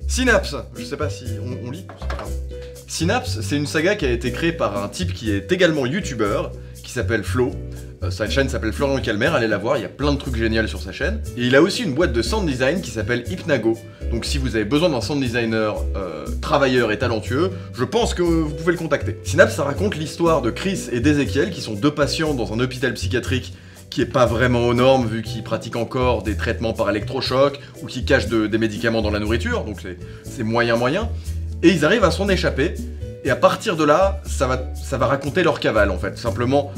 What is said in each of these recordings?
Synapse, je sais pas si on lit, c'est pas grave. Synapse, c'est une saga qui a été créée par un type qui est également youtubeur, qui s'appelle Flo. Sa chaîne s'appelle Florian Calmer, allez la voir, il y a plein de trucs géniaux sur sa chaîne. Et il a aussi une boîte de sound design qui s'appelle Hypnago. Donc si vous avez besoin d'un sound designer travailleur et talentueux, je pense que vous pouvez le contacter. Synapse, ça raconte l'histoire de Chris et d'Ezekiel, qui sont deux patients dans un hôpital psychiatrique qui est pas vraiment aux normes vu qu'ils pratiquent encore des traitements par électrochoc ou qui cachent des médicaments dans la nourriture, donc c'est moyen. Et ils arrivent à s'en échapper, et à partir de là, ça va raconter leur cavale en fait. Simplement,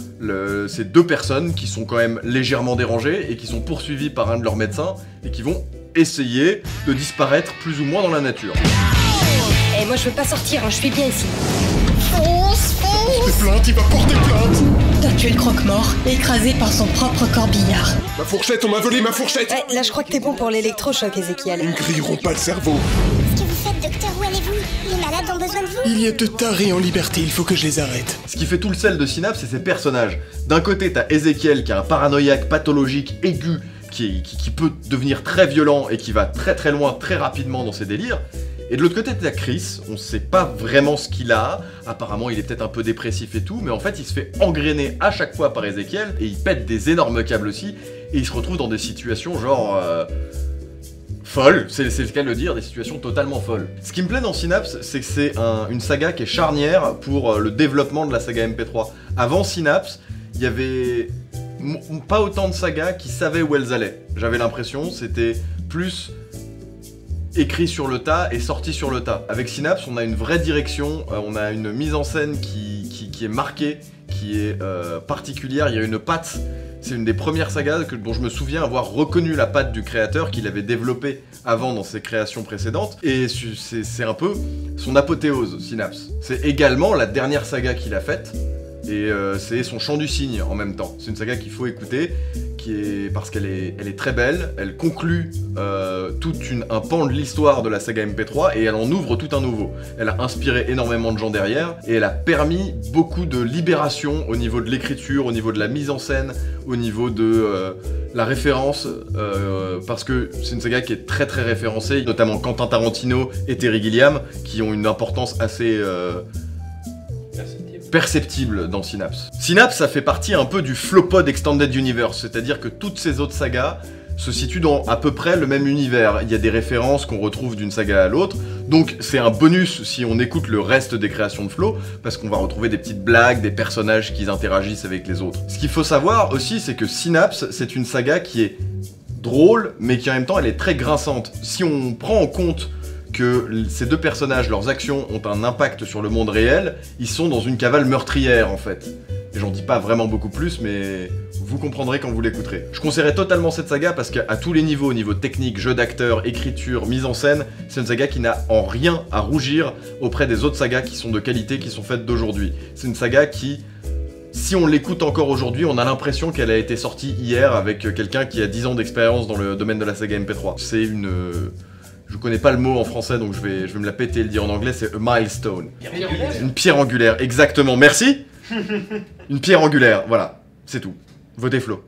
c'est deux personnes qui sont quand même légèrement dérangées et qui sont poursuivies par un de leurs médecins et qui vont essayer de disparaître plus ou moins dans la nature. Eh, moi je veux pas sortir, hein, je suis bien ici. Porte plainte, il va porter plainte. T'as tué le croque-mort, écrasé par son propre corbillard. Ma fourchette, on m'a volé ma fourchette. Ouais, là je crois que t'es bon pour l'électrochoc, Ezekiel. Ils ne grilleront pas le cerveau. Qu'est-ce que vous faites, docteur? Où allez-vous? Les malades ont besoin de vous? Il y a de tarés en liberté, il faut que je les arrête. Ce qui fait tout le sel de Synapse, c'est ses personnages. D'un côté, t'as Ezekiel qui est un paranoïaque pathologique aigu qui peut devenir très violent et qui va très loin très rapidement dans ses délires. Et de l'autre côté, t'as Chris, on sait pas vraiment ce qu'il a, apparemment il est peut-être un peu dépressif et tout, mais en fait il se fait engrainer à chaque fois par Ezekiel, et il pète des énormes câbles aussi, et il se retrouve dans des situations genre... folles, c'est le cas de le dire, des situations totalement folles. Ce qui me plaît dans Synapse, c'est que c'est une saga qui est charnière pour le développement de la saga MP3. Avant Synapse, il y avait pas autant de sagas qui savaient où elles allaient. J'avais l'impression, c'était plus... écrit sur le tas et sorti sur le tas. Avec Synapse, on a une vraie direction, on a une mise en scène qui est marquée, qui est particulière, il y a une patte. C'est une des premières sagas dont je me souviens avoir reconnu la patte du créateur qu'il avait développée avant dans ses créations précédentes. Et c'est un peu son apothéose, Synapse. C'est également la dernière saga qu'il a faite. Et c'est son chant du cygne en même temps. C'est une saga qu'il faut écouter, parce qu'elle est très belle, elle conclut tout un pan de l'histoire de la saga MP3 et elle en ouvre tout un nouveau. Elle a inspiré énormément de gens derrière et elle a permis beaucoup de libération au niveau de l'écriture, au niveau de la mise en scène, au niveau de la référence, parce que c'est une saga qui est très référencée, notamment Quentin Tarantino et Terry Gilliam, qui ont une importance assez... perceptible dans Synapse. Synapse, ça fait partie un peu du Flopod Extended Universe, c'est-à-dire que toutes ces autres sagas se situent dans à peu près le même univers. Il y a des références qu'on retrouve d'une saga à l'autre, donc c'est un bonus si on écoute le reste des créations de Flo, parce qu'on va retrouver des petites blagues, des personnages qui interagissent avec les autres. Ce qu'il faut savoir aussi, c'est que Synapse, c'est une saga qui est drôle, mais qui en même temps elle est très grinçante. Si on prend en compte que ces deux personnages, leurs actions ont un impact sur le monde réel, ils sont dans une cavale meurtrière en fait. Et j'en dis pas vraiment beaucoup plus, mais vous comprendrez quand vous l'écouterez. Je conseillerais totalement cette saga parce qu'à tous les niveaux, au niveau technique, jeu d'acteur, écriture, mise en scène, c'est une saga qui n'a en rien à rougir auprès des autres sagas qui sont de qualité, qui sont faites d'aujourd'hui. C'est une saga qui... Si on l'écoute encore aujourd'hui, on a l'impression qu'elle a été sortie hier avec quelqu'un qui a 10 ans d'expérience dans le domaine de la saga MP3. C'est une... Je connais pas le mot en français, donc je vais me la péter et le dire en anglais, c'est a milestone. Une pierre angulaire, exactement. Merci. Une pierre angulaire, voilà, c'est tout. Votez Flo.